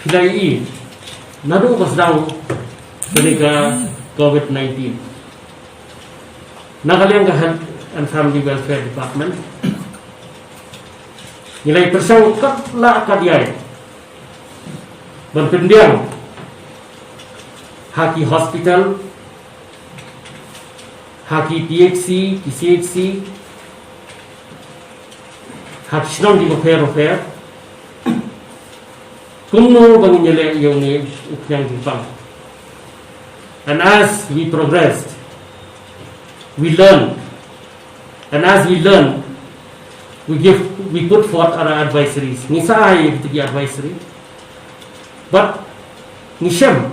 Hilai Nadu was down ketika COVID-19. Nagalyang Health and Family Welfare Department nilai persang katla kadiai berpendiam Haki Hospital, Haki PHC, PCHC, Haki Shnong di Affair Kumno bangin nilai yung ni Uknyang Jipang. And as we progressed, we learned. And as we learn, we put forth our advisories. Ni saay ito di advisory. But ni siyam.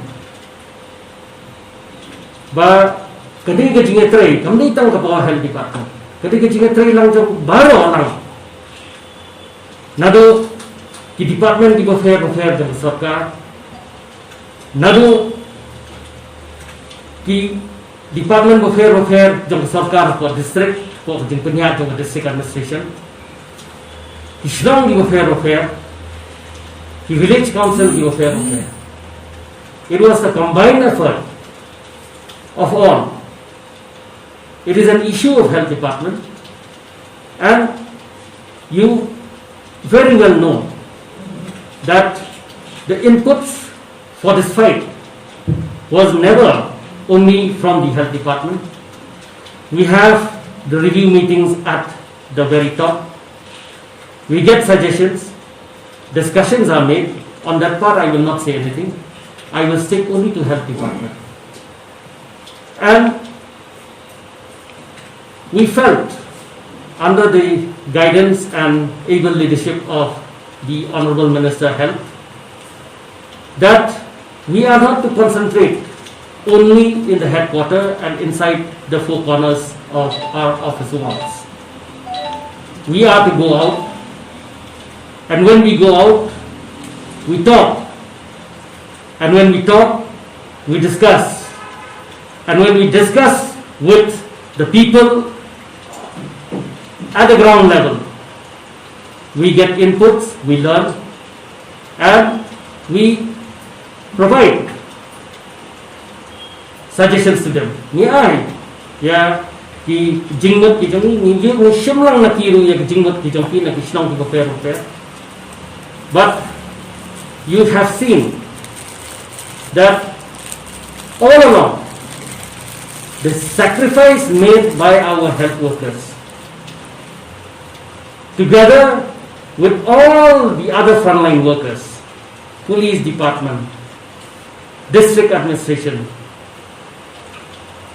Ba kadi gajing tray, kami itang kapawa health department. Kadi gajing tray lang jang baro lang. Nado ki department di fair jang sarkar. Nado ki department fair jang sarkar for district for jing penyat jang district administration. Ki Shnong di fair ki village council di fair. It was the combined effort of all. It is an issue of health department, and you very well know that the inputs for this fight was never only from the health department. We have the review meetings at the very top. We get suggestions, discussions are made. On that part I will not say anything. I will stick only to health department. And we felt, under the guidance and able leadership of the Honorable Minister of Health, that we are not to concentrate only in the headquarters and inside the four corners of our office walls. We are to go out, and when we go out, we talk, and when we talk, we discuss. And when we discuss with the people at the ground level, we get inputs, we learn, and we provide suggestions to them. Ni ay, ya ki jinggot ki jong ni yung shimlang nakiru ya ki jinggot ki jong ki na ki Shnong ki fair. But you have seen that all along, the sacrifice made by our health workers, together with all the other frontline workers, police department, district administration,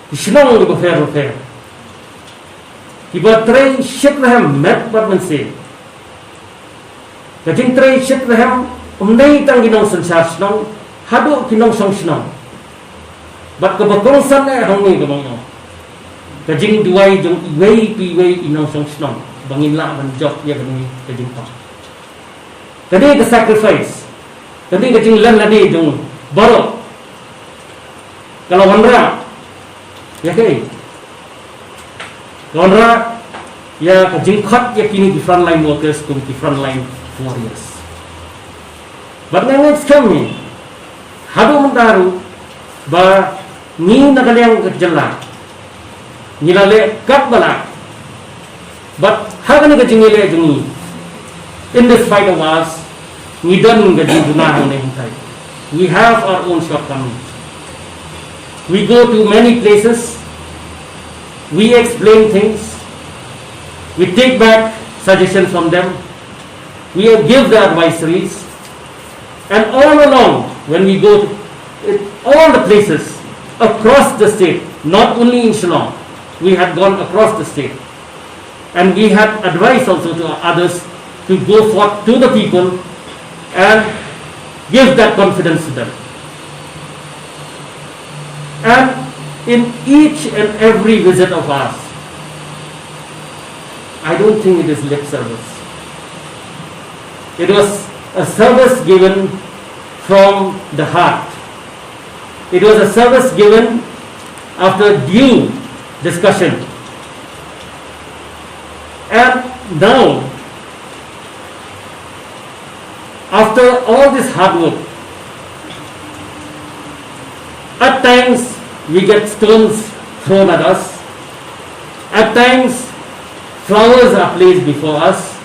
Shnong di fair, kiba tray shit lahem met department se, kajing tray shit lahem umnay tang ginong sansar Shnong, hado kinong song Shnong. But kabatong san na hong ni kamong no. Kajing duway jong iway piway inong song Shnong. Bangin la man job ya kani kajing pa. Kani ka sacrifice. Kani kajing lan ladi jong baro. Kalau wanra ya kay. Wanra ya kajing khat ya kini di frontline workers kung di frontline warriors. But next kami hado mandaru ba ni nagalyang kajala nilale kat bala, but hagani kajingile jungi in this fight of ours we don't gajiduna na hintay. We have our own shortcomings. We go to many places, we explain things, we take back suggestions from them, we give the advisories, and all along when we go to all the places across the state, not only in Shillong, we had gone across the state, and we had advised also to others to go forth to the people and give that confidence to them. And in each and every visit of ours, I don't think it is lip service. It was a service given from the heart. It was a service given after due discussion. And now, after all this hard work, At times, we get stones thrown at us. At times, flowers are placed before us.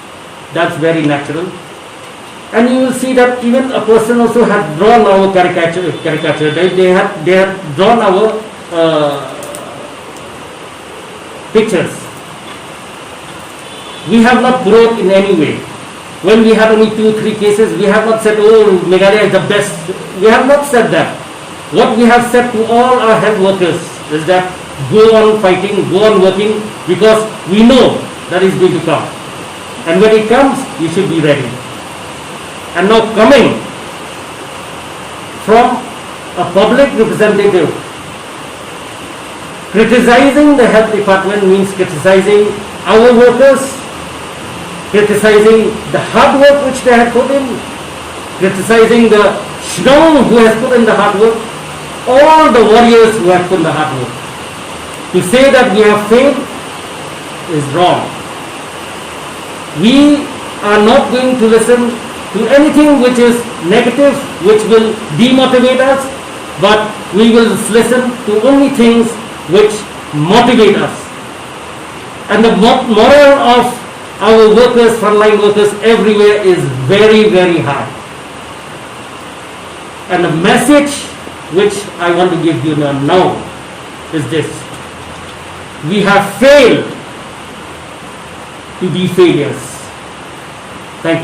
That's very natural. And you will see that even a person also has drawn our caricature. They have drawn our pictures. We have not grown in any way. When we had only 2-3 cases, we have not said, oh, Meghalaya is the best. We have not said that. What we have said to all our health workers is that go on fighting, go on working, because we know that is going to come. And when it comes, you should be ready. And now coming from a public representative, criticizing the health department means criticizing our workers, criticizing the hard work which they have put in, criticizing the Shillong who has put in the hard work, all the warriors who have put in the hard work. To say that we have failed is wrong. We are not going to listen to anything which is negative, which will demotivate us, but we will listen to only things which motivate us. And the morale of our workers, frontline workers everywhere is very, very high. And the message which I want to give you now is this: we have failed to be failures. Thank you.